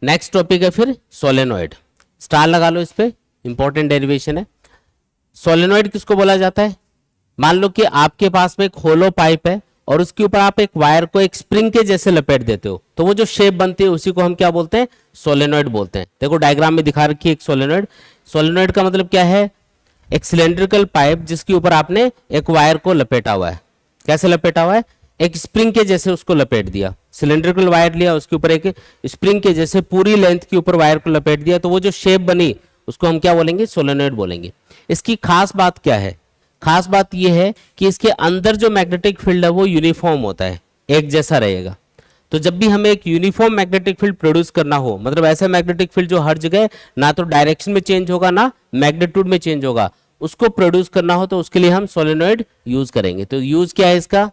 Next topic है फिर solenoid. Star लगा लो इस पे, इंपॉर्टेंट डेरिवेशन है। सोलेनोइड किसको बोला जाता है? मान लो कि आपके पास में एक होलो पाइप है और उसके ऊपर आप एक वायर को एक स्प्रिंग के जैसे लपेट देते हो, तो वो जो शेप बनती है उसी को हम क्या बोलते हैं? सोलेनोइड बोलते हैं। देखो डायग्राम में दिखा रखी है एक सोलेनोइड। सोलेनोइड का मतलब क्या है? एक सिलेंड्रिकल पाइप जिसके ऊपर आपने एक वायर को लपेटा हुआ है। कैसे लपेटा हुआ है? एक स्प्रिंग के जैसे उसको लपेट दिया। सिलेंड्रिकल वायर लिया, उसके ऊपर एक स्प्रिंग के जैसे पूरी लेंथ के ऊपर वायर को लपेट दिया, तो वो जो शेप बनी उसको हम क्या बोलेंगे? सोलेनोइड बोलेंगे। इसकी खास बात क्या है? खास बात यह है कि इसके अंदर जो मैग्नेटिक फील्ड है वो यूनिफॉर्म होता है, एक जैसा रहेगा। तो जब भी हमें एक यूनिफॉर्म मैग्नेटिक फील्ड प्रोड्यूस करना हो, मतलब ऐसा मैग्नेटिक फील्ड जो हर जगह ना तो डायरेक्शन में चेंज होगा ना मैग्नीट्यूड में चेंज होगा, उसको प्रोड्यूस करना हो तो उसके लिए हम सोलेनोइड यूज करेंगे। तो यूज क्या है इसका?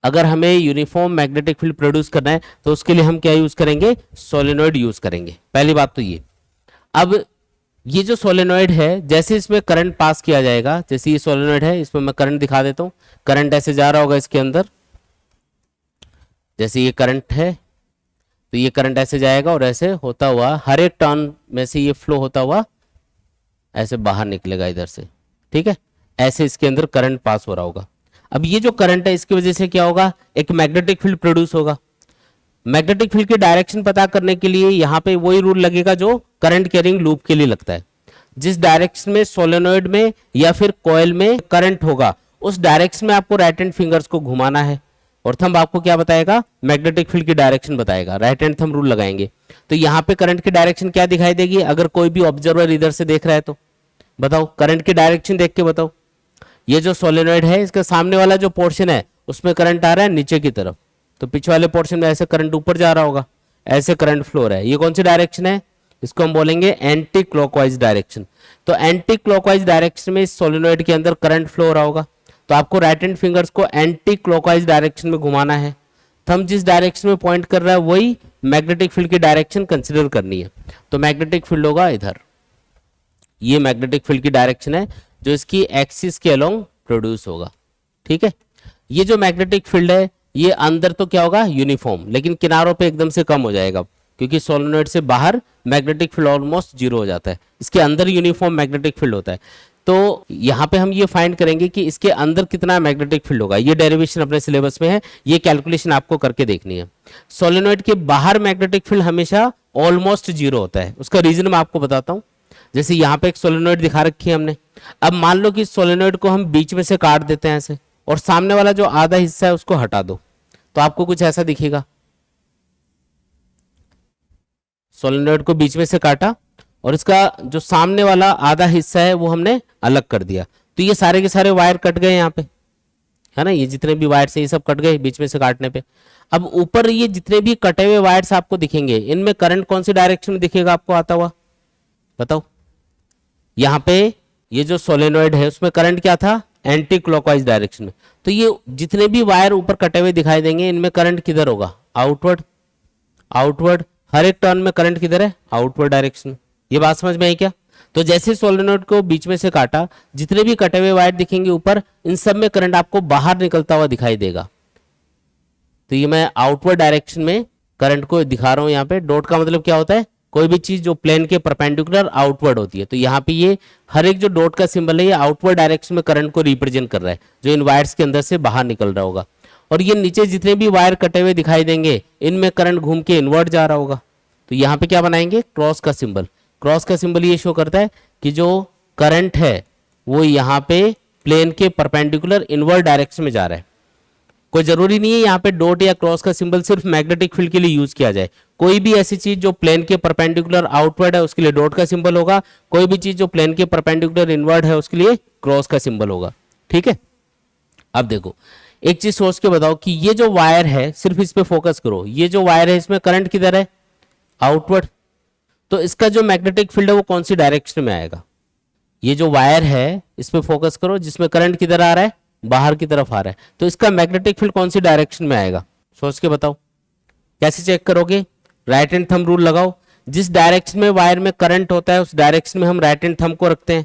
अगर हमें यूनिफॉर्म मैग्नेटिक फील्ड प्रोड्यूस करना है तो उसके लिए हम क्या यूज करेंगे? सोलेनोइड यूज करेंगे। पहली बात तो ये। अब ये जो सोलेनोइड है, जैसे इसमें करंट पास किया जाएगा, जैसे ये सोलेनोइड है इसमें मैं करंट दिखा देता हूं। करंट ऐसे जा रहा होगा इसके अंदर, जैसे ये करंट है तो ये करंट ऐसे जाएगा और ऐसे होता हुआ हर एक टर्न में से ये फ्लो होता हुआ ऐसे बाहर निकलेगा इधर से। ठीक है, ऐसे इसके अंदर करंट पास हो रहा होगा। अब ये जो करंट है इसकी वजह से क्या होगा? एक मैग्नेटिक फील्ड प्रोड्यूस होगा। मैग्नेटिक फील्ड की डायरेक्शन पता करने के लिए यहाँ पे वही रूल लगेगा जो करंट कैरिंग लूप के लिए लगता है। जिस डायरेक्शन में सोलेनोइड में या फिर कॉइल में करंट होगा उस डायरेक्शन में आपको राइट हैंड फिंगर्स को घुमाना है, और थंब आपको क्या बताएगा? मैग्नेटिक फील्ड की डायरेक्शन बताएगा। राइट हैंड थंब रूल लगाएंगे तो यहाँ पे करंट की डायरेक्शन क्या दिखाई देगी? अगर कोई भी ऑब्जर्वर इधर से देख रहा है तो बताओ, करंट की डायरेक्शन देख के बताओ। ये जो सोलेनोइड है इसके सामने वाला जो पोर्शन है उसमें करंट आ रहा है नीचे की तरफ, तो पीछे वाले पोर्शन में ऐसे करंट ऊपर जा रहा होगा, ऐसे करंट फ्लो हो रहा है। ये कौन सी डायरेक्शन है? इसको हम बोलेंगे एंटी क्लॉकवाइज डायरेक्शन। तो एंटी क्लॉकवाइज डायरेक्शन में इस सोलेनोइड के अंदर करंट फ्लो हो रहा होगा, तो आपको राइट हैंड फिंगर्स को एंटी क्लॉकवाइज डायरेक्शन में घुमाना है। थंब जिस डायरेक्शन में पॉइंट कर रहा है वही मैग्नेटिक फील्ड की डायरेक्शन कंसिडर करनी है। तो मैग्नेटिक फील्ड होगा इधर, ये मैग्नेटिक फील्ड की डायरेक्शन है जो इसकी एक्सिस के अलोंग प्रोड्यूस होगा। ठीक है, ये जो मैग्नेटिक फील्ड है ये अंदर तो क्या होगा? यूनिफॉर्म, लेकिन किनारों पे एकदम से कम हो जाएगा क्योंकि सोलेनोइड से बाहर मैग्नेटिक फील्ड ऑलमोस्ट जीरो हो जाता है, इसके अंदर यूनिफॉर्म मैग्नेटिक फील्ड होता है। तो यहाँ पे हम ये फाइंड करेंगे कि इसके अंदर कितना मैग्नेटिक फील्ड होगा। ये डेरिवेशन अपने सिलेबस में है, ये कैलकुलेशन आपको करके देखनी है। सोलेनोइड के बाहर मैग्नेटिक फील्ड हमेशा ऑलमोस्ट जीरो होता है। उसका रीजन मैं आपको बताता हूँ। जैसे यहाँ पे एक सोलेनोइड दिखा रखी है हमने। अब मान लो कि सोलेनोइड को हम बीच में से काट देते हैं ऐसे, और सामने वाला जो आधा हिस्सा है उसको हटा दो, तो आपको कुछ ऐसा दिखेगा। सोलेनोइड को बीच में से काटा और इसका जो सामने वाला आधा हिस्सा है वो हमने अलग कर दिया, तो ये सारे के सारे वायर कट गए यहाँ पे, है ना। ये जितने भी वायर्स है ये सब कट गए बीच में से काटने पे। अब ऊपर ये जितने भी कटे हुए वायर्स आपको दिखेंगे, इनमें करंट कौन सी डायरेक्शन में दिखेगा आपको आता हुआ? बताओ। यहाँ पे ये जो सोलेनोइड है उसमें करंट क्या था? एंटी क्लॉकवाइज डायरेक्शन में। तो ये जितने भी वायर ऊपर कटे हुए दिखाई देंगे इनमें करंट किधर होगा? आउटवर्ड। आउटवर्ड, हर एक टर्न में करंट किधर है? Outward direction. ये बात समझ में आई क्या? तो जैसे सोलेनोइड को बीच में से काटा, जितने भी कटे हुए वायर दिखेंगे ऊपर, इन सब में करंट आपको बाहर निकलता हुआ दिखाई देगा। तो ये मैं आउटवर्ड डायरेक्शन में करंट को दिखा रहा हूं। यहाँ पे डॉट का मतलब क्या होता है? कोई भी चीज जो प्लेन के परपेंडिकुलर आउटवर्ड होती है। तो यहाँ पे ये हर एक जो डॉट का सिंबल है ये आउटवर्ड डायरेक्शन में करंट को रिप्रेजेंट कर रहा है, जो इन वायर्स के अंदर से बाहर निकल रहा होगा। और ये नीचे जितने भी वायर कटे हुए दिखाई देंगे इनमें करंट घूम के इनवर्ट जा रहा होगा। तो यहाँ पे क्या बनाएंगे? क्रॉस का सिंबल। क्रॉस का सिंबल ये शो करता है कि जो करंट है वो यहाँ पे प्लेन के परपेंडिकुलर इनवर्ट डायरेक्शन में जा रहा है। कोई जरूरी नहीं है यहाँ पे डॉट या क्रॉस का सिंबल सिर्फ मैग्नेटिक फील्ड के लिए यूज किया जाए। कोई भी ऐसी चीज जो प्लेन के परपेंडिकुलर आउटवर्ड है उसके लिए डॉट का सिंबल होगा, कोई भी चीज जो प्लेन के परपेंडिकुलर इनवर्ड है उसके लिए क्रॉस का सिंबल होगा। ठीक है, अब देखो एक चीज सोच के बताओ कि ये जो वायर है, सिर्फ इस पे फोकस करो, ये जो वायर है इसमें करंट किधर है? आउटवर्ड। तो इसका जो मैग्नेटिक फील्ड है वो कौन सी डायरेक्शन में आएगा? ये जो वायर है इस पे फोकस करो, जिसमें करंट किधर आ रहा है? बाहर की तरफ आ रहा है। तो इसका मैग्नेटिक फील्ड कौन सी डायरेक्शन में आएगा? सोच के बताओ। कैसे चेक करोगे? राइट हैंड थंब रूल लगाओ। जिस डायरेक्शन में वायर में करंट होता है उस डायरेक्शन में हम राइट हैंड थंब को रखते हैं।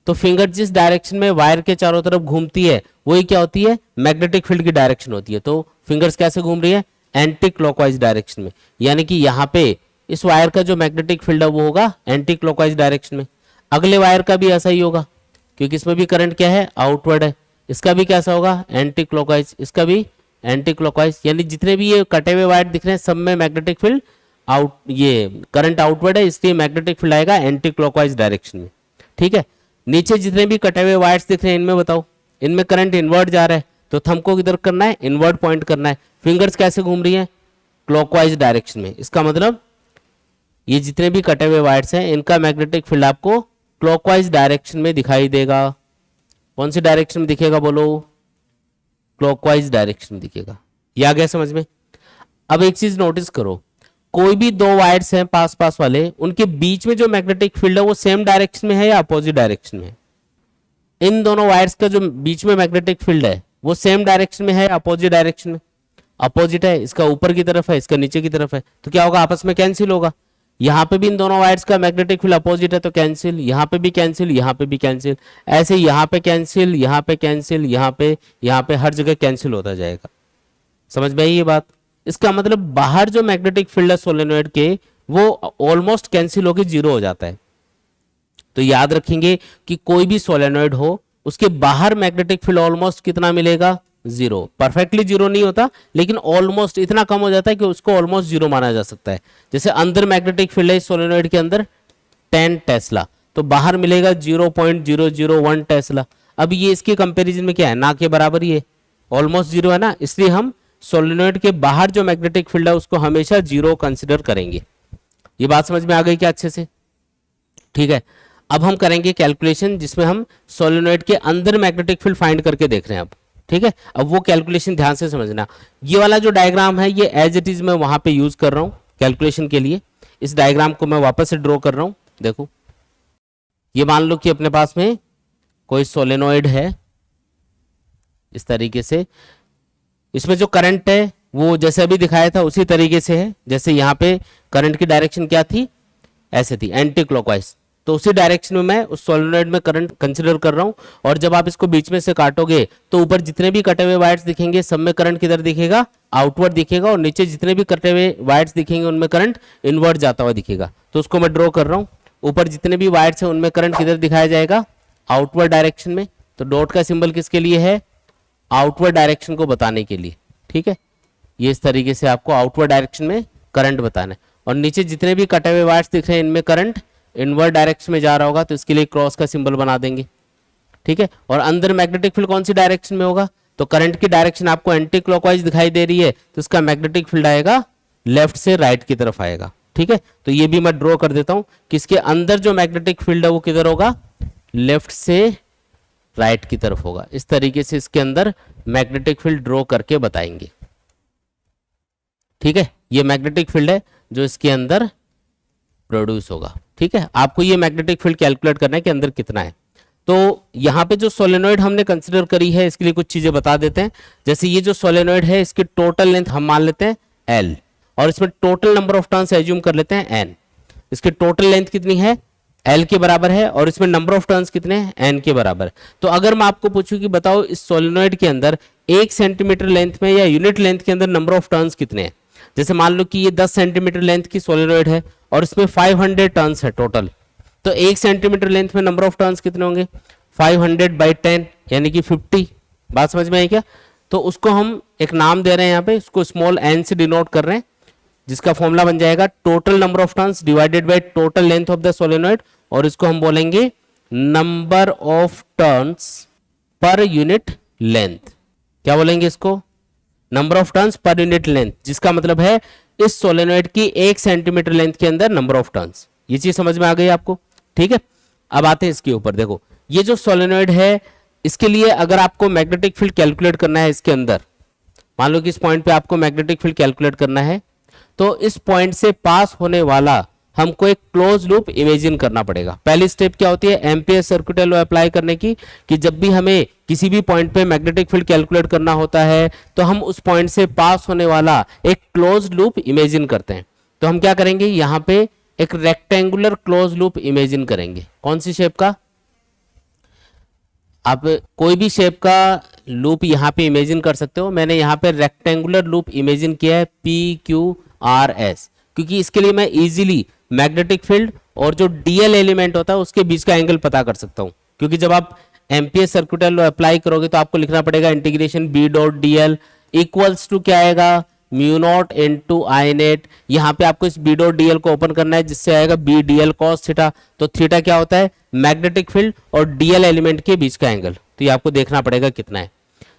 तो फिंगर जिस डायरेक्शन में वायर के चारों तरफ घूमती है वही क्या होती है? मैग्नेटिक फील्ड की डायरेक्शन होती है। तो फिंगर्स कैसे घूम रही है? एंटी क्लॉकवाइज डायरेक्शन में, यानी कि यहाँ पे इस वायर का जो मैग्नेटिक फील्ड है वो होगा एंटी क्लॉकवाइज डायरेक्शन में। अगले वायर का भी ऐसा ही होगा, क्योंकि इसमें भी करंट क्या है, आउटवर्ड है। इसका भी कैसा होगा, एंटी क्लॉकवाइज, इसका भी एंटी क्लॉकवाइज। यानी जितने भी ये कटे हुए वायर दिख रहे हैं सब में मैग्नेटिक फील्ड आउट, ये करंट आउटवर्ड है, इसलिए मैग्नेटिक फील्ड आएगा एंटी क्लॉकवाइज डायरेक्शन में। ठीक है, नीचे जितने भी कटे हुए वायर्स दिख रहे हैं इनमें बताओ, इनमें करंट इनवर्ट जा रहा है, तो थंब को किधर करना है, इनवर्ट पॉइंट करना है। फिंगर्स कैसे घूम रही है, क्लॉकवाइज डायरेक्शन में। इसका मतलब ये जितने भी कटे हुए वायर्स हैं इनका मैग्नेटिक फील्ड आपको क्लॉकवाइज डायरेक्शन में दिखाई देगा। कौन सी डायरेक्शन में दिखेगा बोलो, क्लॉकवाइज डायरेक्शन में दिखेगा। ये आ गया समझ में। अब एक चीज नोटिस करो, कोई भी दो वायर्स हैं पास पास वाले, उनके बीच में जो मैग्नेटिक फील्ड है वो सेम डायरेक्शन में है या अपोजिट डायरेक्शन में है। इन दोनों वायर्स का जो बीच में मैग्नेटिक फील्ड है वो सेम डायरेक्शन में है या अपोजिट डायरेक्शन में, अपोजिट है। इसका ऊपर की तरफ है, इसका नीचे की तरफ है, तो क्या होगा, आपस में कैंसिल होगा। यहाँ पे भी इन दोनों वायर्स का मैग्नेटिक फील्ड अपोजिट है तो कैंसिल, यहाँ पे भी कैंसिल, यहाँ पे भी कैंसिल, ऐसे यहाँ पे कैंसिल, यहाँ पे कैंसिल, यहाँ पे हर जगह कैंसिल होता जाएगा। समझ में आई ये बात। इसका मतलब बाहर जो मैग्नेटिक फील्ड है सोलेनोइड के वो ऑलमोस्ट कैंसिल होकर जीरो हो जाता है। तो याद रखेंगे कि कोई भी सोलेनोइड हो उसके बाहर मैग्नेटिक फील्ड ऑलमोस्ट कितना मिलेगा, जीरो। परफेक्टली जीरो नहीं होता लेकिन ऑलमोस्ट इतना कम हो जाता है कि उसको ऑलमोस्ट जीरो माना जा सकता है। जैसे अंदर मैग्नेटिक फील्ड है सोलेनोइड के अंदर 10 टेस्ला, तो बाहर मिलेगा 0.001 टेस्ला। अब ये इसके कंपैरिजन में क्या है, ना के बराबर ही है, ऑलमोस्ट जीरो है ना, इसलिए हम सोलेनोइड के बाहर जो मैग्नेटिक फील्ड है उसको हमेशा जीरो कंसिडर करेंगे। ये बात समझ में आ गई क्या अच्छे से, ठीक है। अब हम करेंगे कैलकुलेशन जिसमें हम सोलेनोइड के अंदर मैग्नेटिक फील्ड फाइंड करके देख रहे हैं अब, ठीक है। अब वो कैलकुलेशन ध्यान से समझना। ये वाला जो डायग्राम है ये एज इट इज मैं वहां पे यूज कर रहा हूं कैलकुलेशन के लिए। इस डायग्राम को मैं वापस से ड्रॉ कर रहा हूं। देखो ये मान लो कि अपने पास में कोई सोलेनोइड है इस तरीके से, इसमें जो करंट है वो जैसे अभी दिखाया था उसी तरीके से है। जैसे यहाँ पे करंट की डायरेक्शन क्या थी, ऐसे थी, एंटी क्लॉकवाइज, तो उसी डायरेक्शन में मैं उस सोलेनोइड में करंट कंसीडर कर रहा हूं। और जब आप इसको बीच में से काटोगे तो ऊपर जितने भी कटे हुए वायर्स दिखेंगे सब में करंट किधर दिखेगा, आउटवर्ड दिखेगा, और नीचे जितने भी कटे हुए वायर्स दिखेंगे उनमें करंट इनवर्ट जाता हुआ दिखेगा। तो उसको मैं ड्रॉ कर रहा हूँ। ऊपर जितने भी वायर्स हैं उनमें करंट किधर दिखाया जाएगा, आउटवर्ड डायरेक्शन में। तो डॉट का सिंबल किसके लिए है, आउटवर्ड डायरेक्शन को बताने के लिए, ठीक है। ये इस तरीके से आपको आउटवर्ड डायरेक्शन में करंट बताना है। और नीचे जितने भी कटे हुए वायर्स दिख रहे हैं इनमें करंट इनवर्ट डायरेक्शन में जा रहा होगा, तो इसके लिए क्रॉस का सिंबल बना देंगे, ठीक है। और अंदर मैग्नेटिक फील्ड कौन सी डायरेक्शन में होगा, तो करंट की डायरेक्शन आपको एंटी क्लॉकवाइज दिखाई दे रही है, तो इसका मैग्नेटिक फील्ड आएगा लेफ्ट से राइट की तरफ आएगा, ठीक है। तो ये भी मैं ड्रॉ कर देता हूं कि इसके अंदर जो मैग्नेटिक फील्ड है वो किधर होगा, लेफ्ट से राइट की तरफ होगा। इस तरीके से इसके अंदर मैग्नेटिक फील्ड ड्रॉ करके बताएंगे, ठीक है। ये मैग्नेटिक फील्ड है जो इसके अंदर प्रोड्यूस होगा, ठीक है। आपको ये मैग्नेटिक फील्ड कैलकुलेट करना है कि अंदर कितना है। तो यहाँ पे जो सोलेनोइड हमने कंसीडर करी है इसके लिए कुछ चीजें बता देते हैं। जैसे ये जो सोलेनोइड है इसकी टोटल लेंथ हम मान लेते हैं L, और इसमें total number of turns assume कर लेते हैं N। इसकी टोटल लेंथ कितनी है, L के बराबर है, और इसमें नंबर ऑफ टर्न्स कितने हैं, N के बराबर। तो अगर मैं आपको पूछूं कि बताओ इस सोलेनोइड के अंदर 1 सेंटीमीटर लेंथ में या यूनिट लेंथ के अंदर नंबर ऑफ टर्न्स कितने हैं। जैसे मान लो कि ये 10 सेंटीमीटर लेंथ की सोलेनोइड है और इसमें 500 टर्न्स है टोटल, तो 1 सेंटीमीटर लेंथ में नंबर ऑफ टर्न्स कितने होंगे, 500/10 यानी कि 50। बात समझ में आई क्या। तो उसको हम एक नाम दे रहे हैं यहाँ पे, इसको स्मॉल n से डिनोट कर रहे हैं, जिसका फॉर्मूला बन जाएगा total number of turns divided by total length of the solenoid, और इसको हम बोलेंगे number of turns per unit length. क्या बोलेंगे इसको, number of turns per unit length, जिसका मतलब है इस सोलेनोइड की 1 सेंटीमीटर लेंथ के अंदर नंबर ऑफ टर्न्स। ये चीज समझ में आ गई आपको, ठीक है। अब आते हैं इसके ऊपर। देखो ये जो सोलेनोइड है इसके लिए अगर आपको मैग्नेटिक फील्ड कैलकुलेट करना है इसके अंदर, मान लो कि इस पॉइंट पे आपको मैग्नेटिक फील्ड कैलकुलेट करना है, तो इस पॉइंट से पास होने वाला हमको एक क्लोज लूप इमेजिन करना पड़ेगा। पहली स्टेप क्या होती है, एम्पियर सर्किट लॉ अप्लाई करने की, कि जब भी हमें किसी भी पॉइंट पे मैग्नेटिक फील्ड कैलकुलेट करना होता है तो हम उस पॉइंट से पास होने वाला एक क्लोज लूप इमेजिन करते हैं। तो हम क्या करेंगे, यहाँ पे एक रेक्टेंगुलर क्लोज लूप इमेजिन करेंगे। कौन सी शेप का, आप कोई भी शेप का लूप यहाँ पे इमेजिन कर सकते हो। मैंने यहाँ पे रेक्टेंगुलर लूप इमेजिन किया है PQRS, क्योंकि इसके लिए मैं इजीली मैग्नेटिक फील्ड और जो डीएल एलिमेंट होता है उसके बीच का एंगल पता कर सकता हूँ। क्योंकि जब आप एम्पियर सर्कुलर लॉ अप्लाई करोगे तो आपको लिखना पड़ेगा integration B dot DL equals to क्या आएगा, mu naught into I net. यहाँ पे आपको इस B डॉट DL को ओपन करना है, जिससे आएगा B DL cos थीटा। तो थीटा क्या होता है, मैग्नेटिक फील्ड और DL एलिमेंट के बीच का एंगल। तो ये आपको देखना पड़ेगा कितना है।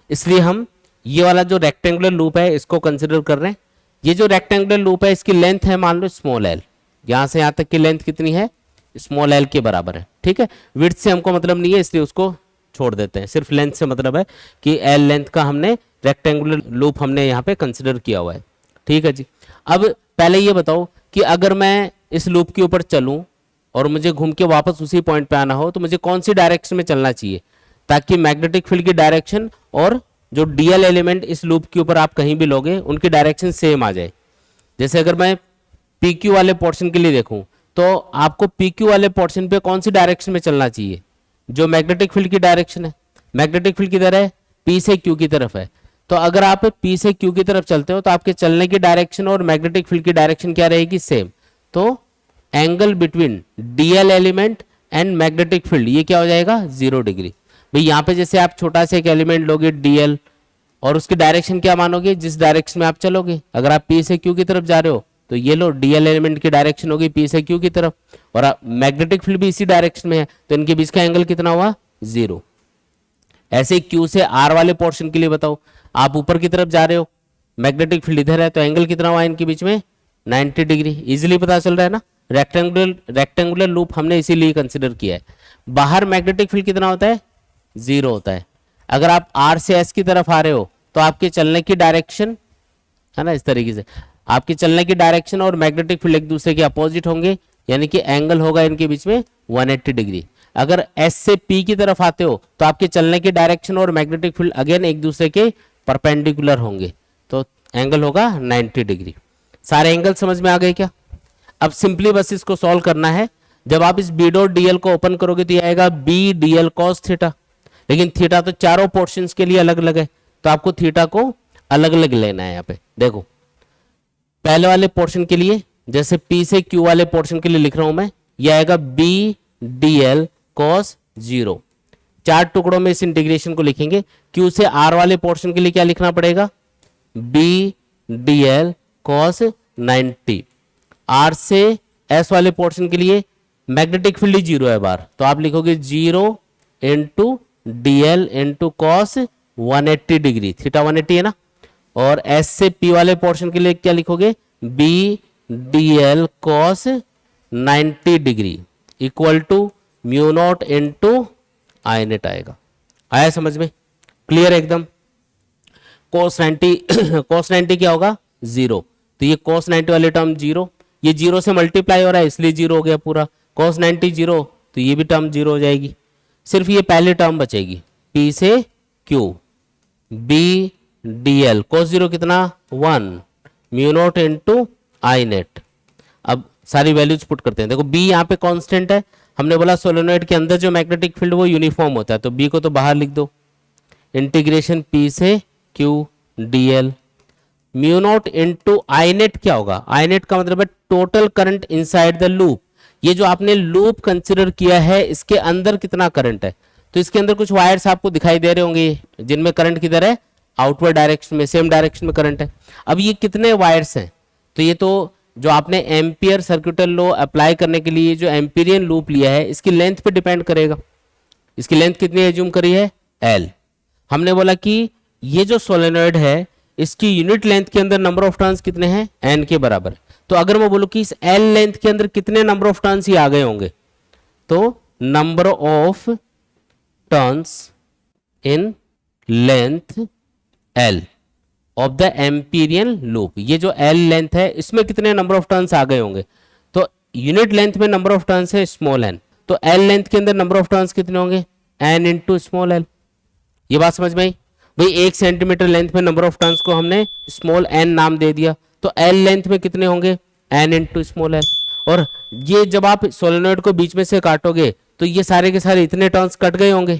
इसलिए हम ये वाला जो रेक्टेंगुलर लूप है इसको कंसिडर कर रहे हैं। ये जो रेक्टेंगुलर लूप है इसकी लेंथ है मान लो स्मॉल l, यहां से यहां तक की लेंथ कितनी है, स्मॉल l के बराबर है। ठीक है, विड्थ से हमको मतलब नहीं है इसलिए उसको छोड़ देते हैं, सिर्फ लेंथ से मतलब है कि l लेंथ का हमने रेक्टेंगुलर लूप हमने यहाँ पे कंसिडर किया हुआ है। ठीक है जी। अब पहले ये बताओ कि अगर मैं इस लूप के ऊपर चलूं और मुझे घूम के वापस उसी पॉइंट पे आना हो तो मुझे कौन सी डायरेक्शन में चलना चाहिए, ताकि मैग्नेटिक फील्ड की डायरेक्शन और जो डीएल एलिमेंट इस लूप के ऊपर आप कहीं भी लोगे उनकी डायरेक्शन सेम आ जाए। जैसे अगर मैं PQ वाले पोर्शन के लिए देखूं तो आपको PQ वाले पोर्शन पे कौन सी डायरेक्शन में चलना चाहिए, जो मैग्नेटिक फील्ड की डायरेक्शन है। मैग्नेटिक फील्ड किधर है, P से Q की तरफ है। तो अगर आप P से Q की तरफ चलते हो तो आपके चलने की डायरेक्शन और मैग्नेटिक फील्ड की डायरेक्शन क्या रहेगी, सेम। तो angle between DL element and magnetic field ये क्या हो जाएगा, 0 डिग्री। भाई यहाँ पे जैसे आप छोटा सा एक एलिमेंट लोगे डीएल और उसकी डायरेक्शन क्या मानोगे, जिस डायरेक्शन में आप चलोगे। अगर आप P से Q की तरफ जा रहे हो तो ये लो डीएल एलिमेंट की डायरेक्शन होगी P से Q की तरफ, और मैग्नेटिक फील्ड भी इसी डायरेक्शन में है तो इनके बीच का एंगल कितना हुआ, 0। ऐसे Q से R वाले पोर्शन के लिए बताओ, आप ऊपर की तरफ जा रहे हो, मैग्नेटिक फील्ड इधर है तो एंगल कितना हुआ इनके बीच में, 90 डिग्री। इजीली पता चल रहा है ना। रेक्टेंगुलर लूप हमने इसीलिए कंसिडर किया है। बाहर मैग्नेटिक फील्ड कितना होता है, 0 होता है। अगर आप R से S की तरफ आ रहे हो तो आपके चलने की डायरेक्शन है ना, इस तरीके से आपके चलने की डायरेक्शन और मैग्नेटिक फील्ड एक दूसरे के अपोजिट होंगे, यानी कि एंगल होगा इनके बीच में 180 डिग्री। अगर S से P की तरफ आते हो तो आपके चलने की डायरेक्शन और मैग्नेटिक फील्ड अगेन एक दूसरे के परपेंडिकुलर होंगे, तो एंगल होगा 90 डिग्री। सारे एंगल समझ में आ गए क्या। अब सिंपली बस इसको सॉल्व करना है। जब आप इस B डॉट DL को ओपन करोगे तो ये आएगा B DL cos थीटा, लेकिन थीटा तो चारों पोर्शंस के लिए अलग अलग है, तो आपको थीटा को अलग अलग लेना है। यहाँ पे देखो, पहले वाले पोर्शन के लिए जैसे P से Q वाले पोर्शन के लिए लिख रहा हूं मैं, ये आएगा B DL cos 0। 4 टुकड़ों में इस इंटीग्रेशन को लिखेंगे। Q से R वाले पोर्शन के लिए क्या लिखना पड़ेगा, B DL cos 90। R से S वाले पोर्शन के लिए मैग्नेटिक फील्ड 0 है बार, तो आप लिखोगे 0 into DL into cos 180 degree, theta 180 है ना। और S से P वाले पोर्शन के लिए क्या लिखोगे, B DL cos 90 degree equal to mu naught into I net आएगा। आया समझ में, क्लियर एकदम। cos 90 cos 90 क्या होगा, 0। तो ये cos 90 वाले टर्म 0, ये 0 से मल्टीप्लाई हो रहा है इसलिए 0 हो गया पूरा। cos 90 0, तो ये भी टर्म 0 हो जाएगी। सिर्फ ये पहली टर्म बचेगी, P से Q B DL cos 0 कितना 1 mu naught into I net. अब सारी वैल्यूज पुट करते हैं। देखो B यहाँ पे कांस्टेंट है, हमने बोला सोलेनोइड के अंदर जो मैग्नेटिक फील्ड वो यूनिफॉर्म होता है, तो B को तो बाहर लिख दो। इंटीग्रेशन P से Q DL mu naught into I net क्या होगा, आई नेट का मतलब है total current inside the loop. ये जो आपने लूप कंसिडर किया है इसके अंदर कितना करंट है, तो इसके अंदर कुछ वायर्स आपको दिखाई दे रहे होंगे जिनमें करंट किधर है, आउटवर्ड डायरेक्शन में, सेम डायरेक्शन में करंट है। अब ये कितने वायर्स हैं, तो ये तो जो आपने एम्पियर सर्किटल लॉ अप्लाई करने के लिए जो एम्पीरियन लूप लिया है इसकी लेंथ पे डिपेंड करेगा। इसकी लेंथ कितनी एज्यूम करी है, L। हमने बोला कि ये जो सोलेनोइड है इसकी यूनिट लेंथ के अंदर नंबर ऑफ टर्न्स कितने हैं, N के बराबर। तो अगर मैं बोलूं कि इस L लेंथ के अंदर कितने नंबर ऑफ टर्न्स ही आ गए होंगे, तो number of turns in length L of the Amperian loop, ये जो L लेंथ है इसमें कितने नंबर ऑफ टर्न्स आ गए होंगे, तो यूनिट लेंथ में नंबर ऑफ टर्न्स है स्मॉल n, तो L लेंथ के अंदर नंबर ऑफ टर्न्स कितने होंगे, n इंटू स्मॉल l। ये बात समझ में आई भाई। 1 सेंटीमीटर लेंथ में नंबर ऑफ टर्न्स को हमने स्मॉल n नाम दे दिया, तो L लेंथ में कितने होंगे, n इंटू स्मॉल l। और ये जब आप सोलेनोइड को बीच में से काटोगे तो ये सारे के सारे इतने टर्न्स कट गए होंगे,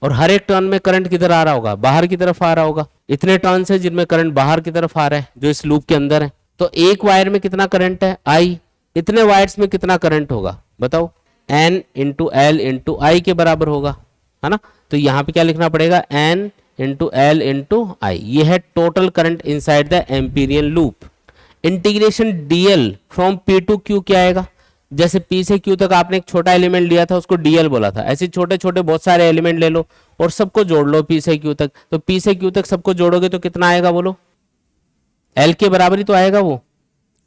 और हर एक टर्न में करंट किधर आ रहा होगा, बाहर की तरफ आ रहा होगा। इतने टर्न्स है जिनमें करंट बाहर की तरफ आ रहा है जो इस लूप के अंदर है। तो एक वायर में कितना करंट है, आई। इतने वायर्स में कितना करंट होगा बताओ, एन इंटू एल इंटू आई के बराबर होगा, है ना। तो यहाँ पे क्या लिखना पड़ेगा, N into L into I. ये है total current inside the Amperian loop. Integration DL from P to Q क्या आएगा, जैसे पी से क्यू तक आपने एक छोटा एलिमेंट लिया था उसको डीएल बोला था, ऐसे छोटे छोटे बहुत सारे एलिमेंट ले लो और सबको जोड़ लो पी से क्यू तक। तो पी से क्यू तक सबको जोड़ोगे तो कितना आएगा बोलो, एल के बराबर ही तो आएगा वो,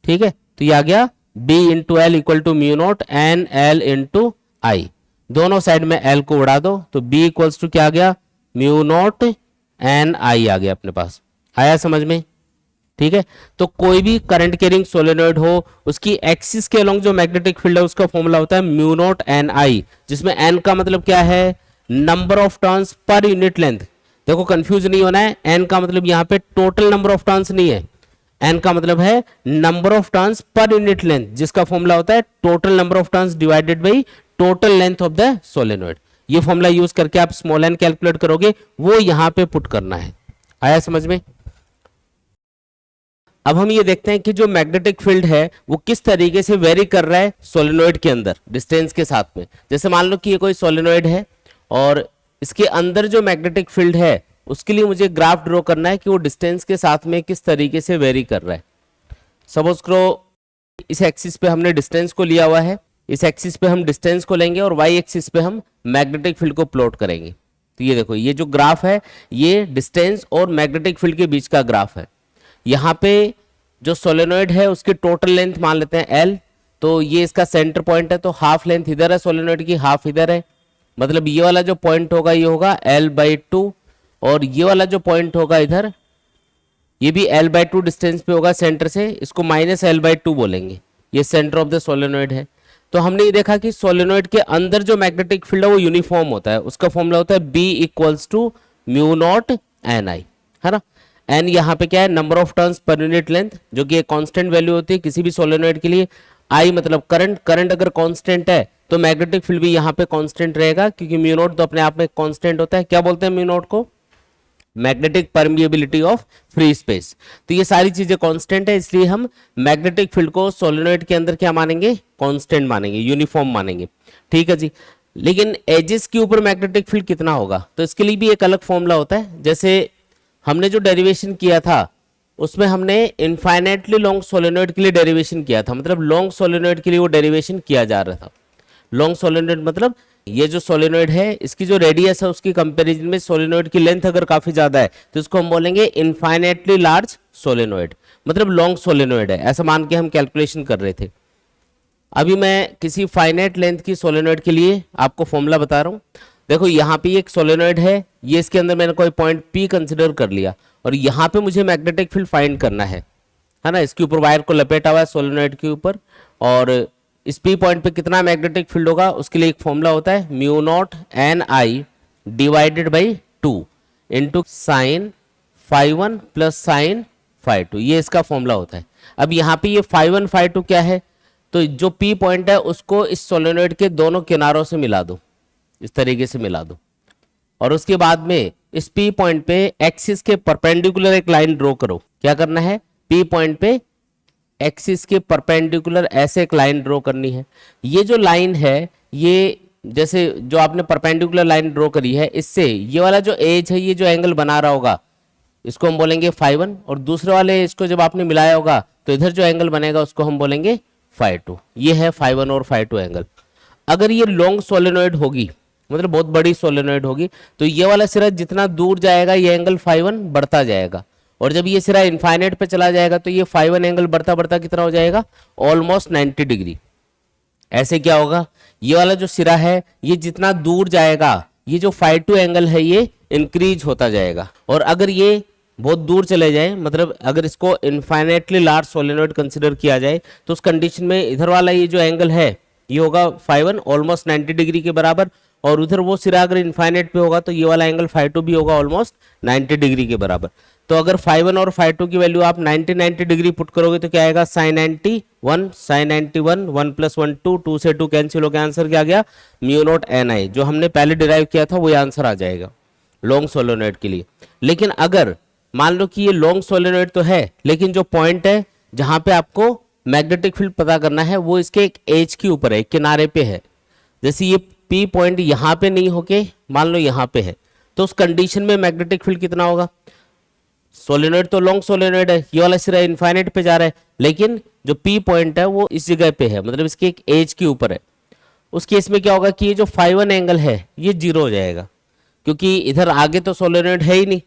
ठीक है। तो ये आ गया B into L equal to mu naught N L into I. दोनों साइड में एल को उड़ा दो तो बी इक्वल्स टू क्या आ गया, म्यू नॉट एन आई आ गया अपने पास। आया समझ में, ठीक है। तो कोई भी करंट कैरिंग सोलेनॉइड हो उसकी एक्सिस के अलोंग जो मैग्नेटिक फील्ड है उसका फॉर्मूला होता है म्यू नॉट एन आई, जिसमें एन का मतलब क्या है, number of turns per unit length. देखो कंफ्यूज नहीं होना है, एन का मतलब यहाँ पे टोटल नंबर ऑफ टर्न्स नहीं है, एन का मतलब है number of turns per unit length, जिसका फॉर्मूला होता है total number of turns divided by total length of the solenoid. ये फॉर्मूला यूज करके आप स्मॉल एन कैलकुलेट करोगे, वो यहां पे पुट करना है। आया समझ में। अब हम ये देखते हैं कि जो मैग्नेटिक फील्ड है वो किस तरीके से वेरी कर रहा है सोलेनॉइड के अंदर डिस्टेंस के साथ में। जैसे मान लो कि ये कोई सोलेनॉइड है और इसके अंदर जो मैग्नेटिक फील्ड है उसके लिए मुझे ग्राफ ड्रॉ करना है कि वो डिस्टेंस के साथ में किस तरीके से वेरी कर रहा है। सपोज करो इस एक्सिस पे हमने डिस्टेंस को लिया हुआ है, इस एक्सिस पे हम डिस्टेंस को लेंगे और वाई एक्सिस पे हम मैग्नेटिक फील्ड को प्लॉट करेंगे। तो ये देखो, ये जो ग्राफ है ये डिस्टेंस और मैग्नेटिक फील्ड के बीच का ग्राफ है। यहाँ पे जो सोलेनॉइड है उसकी टोटल लेंथ मान लेते हैं एल, तो ये इसका सेंटर पॉइंट है, तो हाफ लेंथ इधर है सोलेनॉइड की, हाफ इधर है, मतलब ये वाला जो पॉइंट होगा ये होगा L/2 और ये वाला जो पॉइंट होगा इधर ये भी L/2 डिस्टेंस पे होगा सेंटर से, इसको -L/2 बोलेंगे, ये सेंटर ऑफ द सोलेनॉइड है। तो हमने ये देखा कि सोलेनॉइड के अंदर जो मैग्नेटिक फील्ड है वो यूनिफॉर्म होता है, उसका फॉर्मूला होता है B = म्यू नॉट एन आई, है ना। एन यहाँ पे क्या है, number of turns per unit length, जो कि एक कांस्टेंट वैल्यू होती है किसी भी सोलेनॉइड के लिए। आई मतलब करंट, करंट अगर कांस्टेंट है तो मैग्नेटिक फील्ड भी यहाँ पे कांस्टेंट रहेगा, क्योंकि म्यू नॉट तो अपने आप में कांस्टेंट होता है। क्या बोलते हैं म्यू नॉट को, magnetic permeability of free space. तो ये सारी चीजें कांस्टेंट है, इसलिए हम मैग्नेटिक फील्ड को सोलेनॉइड के अंदर क्या मानेंगे, कांस्टेंट मानेंगे, यूनिफॉर्म मानेंगे, ठीक है जी। लेकिन एजेस के ऊपर मैग्नेटिक फील्ड कितना होगा, तो इसके लिए भी एक अलग फॉर्मूला होता है। जैसे हमने जो डेरिवेशन किया था उसमें हमने इनफाइनाइटली लॉन्ग सोलेनॉइड के लिए डेरिवेशन किया था, मतलब लॉन्ग सोलेनॉइड के लिए वो डेरिवेशन किया जा रहा था। लॉन्ग सोलेनॉइड मतलब ये जो सोलेनॉइड है इसकी जो रेडियस है उसकी कंपैरिजन में सोलेनॉइड की लेंथ अगर काफी ज्यादा है तो इसको हम बोलेंगे इनफाइनाइटली लार्ज सोलेनॉइड, मतलब लॉन्ग सोलेनॉइड है, ऐसा मान के हम कैलकुलेशन कर रहे थे। अभी मैं किसी फाइनाइट लेंथ की सोलेनॉइड के लिए आपको फॉर्मूला बता रहा हूँ। देखो यहाँ पे एक सोलेनॉइड है, ये इसके अंदर मैंने कोई पॉइंट P कंसिडर कर लिया और यहाँ पे मुझे मैग्नेटिक फील्ड फाइंड करना है ना। इसके ऊपर वायर को लपेटा हुआ है सोलेनॉइड के ऊपर, और इस P पॉइंट पे कितना मैग्नेटिक फील्ड होगा उसके लिए एक फॉर्मूला होता है mu naught N I divided by 2 into sine φ1 plus sine φ2, ये इसका फॉर्मूला होता है। अब यहाँ पे ये φ1 φ2 क्या है, तो जो P पॉइंट है उसको इस सोलेनॉइड के दोनों किनारों से मिला दो, इस तरीके से मिला दो, और उसके बाद में इस P पॉइंट पे एक्सिस के परपेंडिकुलर एक लाइन ड्रॉ करो। क्या करना है, P पॉइंट पे एक्सिस के परपेंडिकुलर ऐसे एक लाइन ड्रॉ करनी है। ये जो लाइन है ये जैसे जो आपने परपेंडिकुलर लाइन ड्रॉ करी है, इससे ये वाला जो एज है ये जो एंगल बना रहा होगा इसको हम बोलेंगे φ1, और दूसरे वाले इसको जब आपने मिलाया होगा तो इधर जो एंगल बनेगा उसको हम बोलेंगे φ2। ये है φ1 और φ2 एंगल। अगर ये लॉन्ग सोलेनॉइड होगी, मतलब बहुत बड़ी सोलेनॉइड होगी, तो ये वाला सिरा जितना दूर जाएगा ये एंगल φ1 बढ़ता जाएगा, और जब ये सिरा इनफाइनाइट पे चला जाएगा तो ये φ1 एंगल बढ़ता बढ़ता कितना हो जाएगा, ऑलमोस्ट 90 डिग्री। ऐसे क्या होगा, ये वाला जो सिरा है ये जितना दूर जाएगा ये जो φ2 एंगल है ये इंक्रीज होता जाएगा, और अगर ये बहुत दूर चले जाए, मतलब अगर इसको इनफाइनाइटली लार्ज सोलेनॉइड कंसिडर किया जाए तो उस कंडीशन में इधर वाला ये जो एंगल है ये होगा φ1 ऑलमोस्ट 90 डिग्री के बराबर, और उधर वो सिरा अगर इनफाइनाइट पे होगा तो ये वाला एंगल φ2 भी होगा ऑलमोस्ट 90 डिग्री के बराबर। तो अगर φ1 और φ2 की वैल्यू आप 90 डिग्री पुट करोगे तो क्या आएगा sin 91 sin 91 1 + 1 2 2 से 2 कैंसिल हो गया, आंसर क्या आ गया μ0 जो हमने पहले डिराइव किया था वही आंसर आ जाएगा लॉन्ग सोलेनोइड के लिए। लेकिन अगर मान लो कि ये लॉन्ग सोलेनोइड तो है लेकिन जो पॉइंट है जहां पे आपको मैग्नेटिक फील्ड पता करना है वो इसके एक एज के ऊपर है, किनारे पे है। जैसे ये पी पॉइंट यहां पे नहीं होके मान लो यहां पे है तो उस कंडीशन में मैग्नेटिक फील्ड कितना होगा। सोलेनोइड तो लॉन्ग सोलेनोइड है, ये वाला सिरा इनफाइनाइट पे जा रहा है लेकिन जो पी पॉइंट है वो इस जगह पे है, मतलब इसके एक एज के ऊपर है। उस केस में क्या होगा कि ये जो φ1 एंगल है ये जीरो हो जाएगा क्योंकि इधर आगे तो सोलेनोइड है ही नहीं।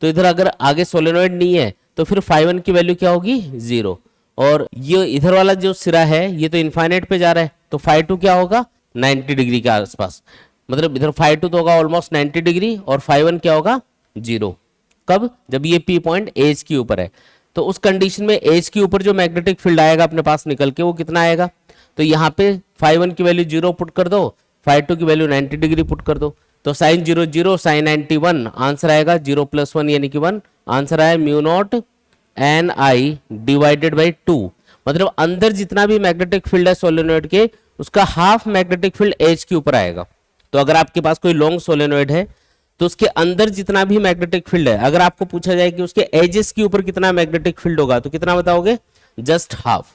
तो इधर अगर आगे सोलेनोइड नहीं है तो फिर φ1 की वैल्यू क्या होगी जीरो। और ये इधर वाला जो सिरा है ये तो इनफाइनाइट पे जा रहा है तो φ2 क्या होगा 90 डिग्री के आसपास, मतलब इधर φ2 तो होगा ऑलमोस्ट 90 डिग्री और φ1 क्या होगा जीरो। कब, जब ये पी पॉइंट एज के ऊपर है। तो उस कंडीशन में एज के ऊपर जो मैग्नेटिक फील्ड आएगा अपने पास निकल के वो कितना आएगा, तो यहाँ पे φ1 की वैल्यू जीरो पुट कर दो, φ2 की वैल्यू 90 डिग्री पुट कर दो। तो साइन 0 0 साइन 91 आंसर आएगा 0 + 1 यानी कि 1, आंसर आया μ0 Ni डिवाइडेड बाई 2। मतलब अंदर जितना भी मैग्नेटिक फील्ड है सोलेनोइड के उसका हाफ मैग्नेटिक फील्ड एज के ऊपर आएगा। तो अगर आपके पास कोई लॉन्ग सोलेनोइड है तो उसके अंदर जितना भी मैग्नेटिक फील्ड है, अगर आपको पूछा जाए कि उसके एजेस के ऊपर कितना मैग्नेटिक फील्ड होगा तो कितना बताओगे, जस्ट हाफ।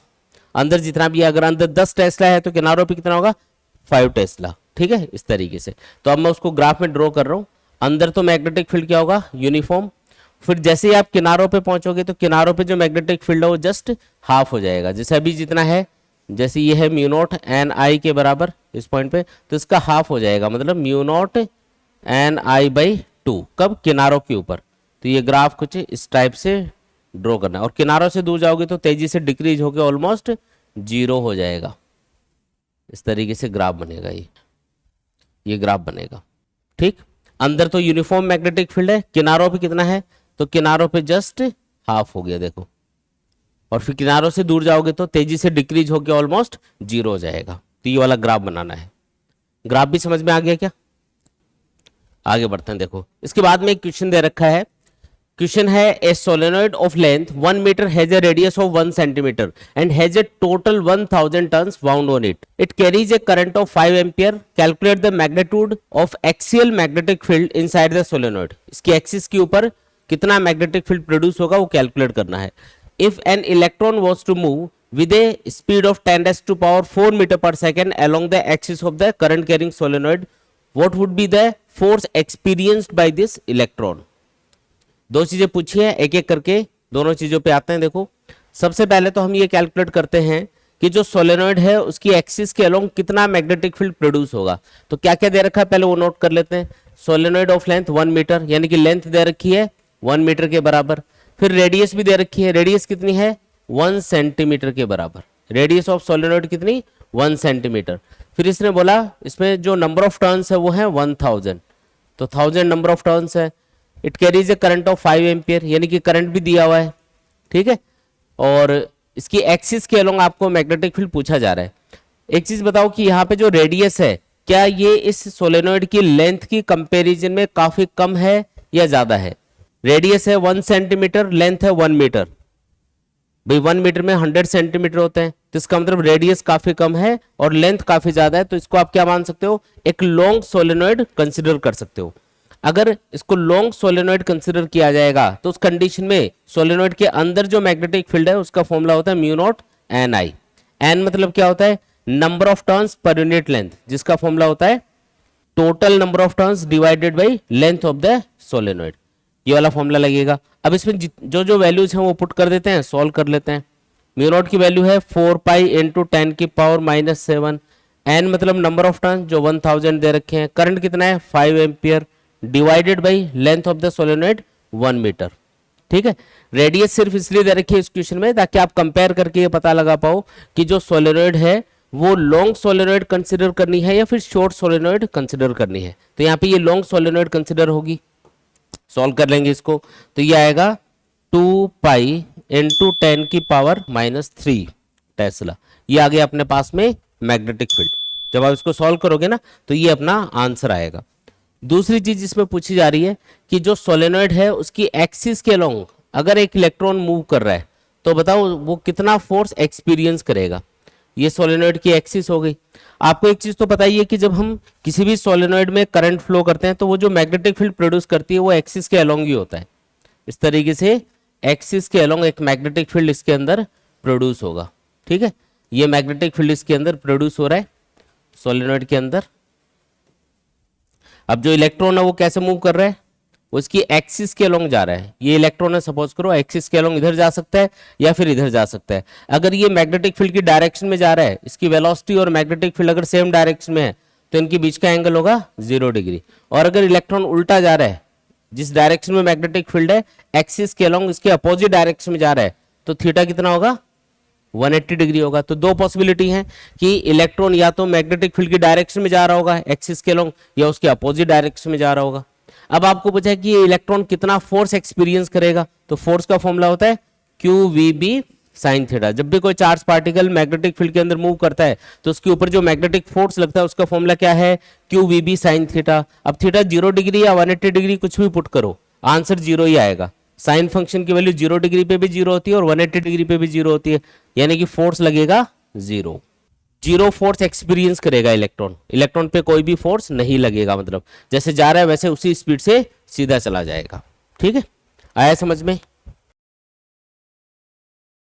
अंदर जितना भी है, अगर अंदर 10 टेस्ला है तो किनारों पे कितना होगा 5 टेस्ला। ठीक है, इस तरीके से। तो अब मैं उसको ग्राफ में ड्रॉ कर रहा हूं। अंदर तो मैग्नेटिक फील्ड क्या होगा यूनिफॉर्म, फिर जैसे ही आप किनारों पे पहुंचोगे तो किनारों पे जो मैग्नेटिक फील्ड है वो जस्ट हाफ हो जाएगा। जैसे अभी जितना है, जैसे ये है μ0 Ni के बराबर इस पॉइंट पे, तो इसका हाफ हो जाएगा, मतलब μ0 Ni/2। कब, किनारों के ऊपर। तो ये ग्राफ कुछ इस टाइप से ड्रॉ करना है और किनारों से दूर जाओगे तो तेजी से डिक्रीज होकर ऑलमोस्ट जीरो हो जाएगा। इस तरीके से ग्राफ बनेगा, ये ग्राफ बनेगा। ठीक, अंदर तो यूनिफॉर्म मैग्नेटिक फील्ड है, किनारों पे कितना है, तो किनारों पे जस्ट हाफ हो गया देखो, और फिर किनारों से दूर जाओगे तो तेजी से डिक्रीज होकर ऑलमोस्ट जीरो हो जाएगा। तो ये वाला ग्राफ बनाना है। ग्राफ भी समझ में आ गया क्या, आगे बढ़ते हैं। देखो इसके बाद में एक क्वेश्चन दे रखा है। क्वेश्चन है, a solenoid of length 1 metre has a radius of 1 centimetre and has a total 1000 turns wound on it. It carries a current of 5 ampere. Calculate the magnitude of axial magnetic field inside the solenoid. इसकी axis के ऊपर कितना magnetic field produce होगा वो calculate करना है। If an electron was to move with a speed of 10⁻⁴ meter per second along the axis of the current carrying solenoid, what would be the force experienced by this electron? दो चीजें पूछी है, एक एक करके दोनों चीजों पे आते हैं। देखो सबसे पहले तो हम ये कैलकुलेट करते हैं कि जो सोलेनोइड है उसकी एक्सिस के अलोंग कितना मैग्नेटिक फील्ड प्रोड्यूस होगा। तो क्या क्या दे रखा है पहले वो नोट कर लेते हैं। सोलेनोइड ऑफ लेंथ 1 मीटर, यानी कि लेंथ दे रखी है 1 मीटर के बराबर। फिर रेडियस भी दे रखी है, रेडियस कितनी है 1 सेंटीमीटर के बराबर। रेडियस ऑफ सोलेनोइड कितनी 1 सेंटीमीटर। फिर इसने बोला इसमें जो नंबर ऑफ टर्न्स है वो है 1000, तो 1000 नंबर ऑफ टर्न्स है। It carries a current of 5 ampere, यानी कि करंट भी दिया हुआ है। ठीक है, और इसकी एक्सिस के अलोंग आपको मैग्नेटिक फील्ड पूछा जा रहा है। एक चीज बताओ कि यहाँ पे जो रेडियस है क्या ये इस सोलेनोइड की लेंथ की कंपेरिजन में काफी कम है या ज्यादा है। रेडियस है 1 सेंटीमीटर, लेंथ है 1 मीटर। भाई 1 मीटर में 100 सेंटीमीटर होते हैं, तो इसका मतलब रेडियस काफी कम है और लेंथ काफी ज्यादा है। तो इसको आप क्या मान सकते हो, एक लॉन्ग सोलेनोइड कंसिडर कर सकते हो। अगर इसको लॉन्ग सोलेनोइड कंसिडर किया जाएगा तो उस कंडीशन में सोलेनोइड के अंदर जो मैग्नेटिक फील्ड है उसका फॉर्मूला होता है μ0 Ni। एन मतलब क्या होता है, number of turns per unit length, जिसका फॉर्मूला होता है total number of turns divided by length of the solenoid. ये वाला फॉर्मूला लगेगा। अब इसमें जो जो वैल्यूज हैं वो पुट कर देते हैं, सॉल्व कर लेते हैं। μ0 की वैल्यू है 4 पाई इंटू 10⁻⁻⁷। एन मतलब नंबर ऑफ टर्न जो 1000 दे रखे हैं। करंट कितना है 5 ampere divided by length of the solenoid 1 metre. ठीक है, रेडियस सिर्फ इसलिए दे रखी है इस क्वेश्चन में ताकि आप कंपेयर करके ये पता लगा पाओ कि जो सोलेनोइड है वो लॉन्ग सोलेनोइड कंसिडर करनी है या फिर शॉर्ट सोलेनोइड कंसिडर करनी है। तो यहाँ पे ये लॉन्ग सोलेनोइड कंसिडर होगी। सॉल्व कर लेंगे इसको, तो ये आएगा 2 पाई इंटू 10⁻³ टेस्ला। ये आ गया अपने पास में मैग्नेटिक फील्ड। जब आप इसको सॉल्व करोगे ना तो ये अपना आंसर आएगा। दूसरी चीज इसमें पूछी जा रही है कि जो सोलेनॉइड है उसकी एक्सिस के अलोंग अगर एक इलेक्ट्रॉन मूव कर रहा है तो बताओ वो कितना फोर्स एक्सपीरियंस करेगा। ये सोलेनॉइड की एक्सिस हो गई। आपको एक चीज तो पता ही है कि जब हम किसी भी सोलेनॉइड में करंट फ्लो करते हैं तो वो जो मैग्नेटिक फील्ड प्रोड्यूस करती है वो एक्सिस के अलोंग ही होता है। इस तरीके से एक्सिस के अलोंग एक मैग्नेटिक फील्ड इसके अंदर प्रोड्यूस होगा। ठीक है, ये मैग्नेटिक फील्ड इसके अंदर प्रोड्यूस हो रहा है सोलेनॉइड के अंदर। अब जो इलेक्ट्रॉन है वो कैसे मूव कर रहा है, उसकी एक्सिस के अलोंग जा रहा है। ये इलेक्ट्रॉन है, सपोज करो एक्सिस के अलोंग इधर जा सकता है या फिर इधर जा सकता है। अगर ये मैग्नेटिक फील्ड की डायरेक्शन में जा रहा है, इसकी वेलोसिटी और मैग्नेटिक फील्ड अगर सेम डायरेक्शन में है तो इनके बीच का एंगल होगा 0 डिग्री। और अगर इलेक्ट्रॉन उल्टा जा रहा है, जिस डायरेक्शन में मैग्नेटिक फील्ड है एक्सिस के अलोंग इसके अपोजिट डायरेक्शन में जा रहा है, तो थीटा कितना होगा 180 डिग्री होगा। तो दो पॉसिबिलिटी है कि इलेक्ट्रॉन या तो मैग्नेटिक फील्ड की डायरेक्शन में जा रहा होगा एक्सिस के अलोंग या उसके अपोजिट डायरेक्शन में जा रहा होगा। अब आपको पूछा है कि ये इलेक्ट्रॉन कितना फोर्स एक्सपीरियंस करेगा, तो फोर्स का फॉर्मूला होता है QVB साइन थीटा। जब भी कोई चार्ज पार्टिकल मैग्नेटिक फील्ड के अंदर मूव करता है तो उसके ऊपर जो मैग्नेटिक फोर्स लगता है उसका फॉर्मूला क्या है QVB साइन थीटा। अब थीटा 0 डिग्री या 180 डिग्री कुछ भी पुट करो, आंसर 0 ही आएगा। साइन फंक्शन की वैल्यू 0 डिग्री पे भी 0 होती है और 180 डिग्री पे भी 0 होती है, यानी कि फोर्स लगेगा 0। 0 फोर्स एक्सपीरियंस करेगा इलेक्ट्रॉन। इलेक्ट्रॉन पे कोई भी फोर्स नहीं लगेगा, मतलब जैसे जा रहा है वैसे उसी स्पीड से सीधा चला जाएगा। ठीक है, आया समझ में।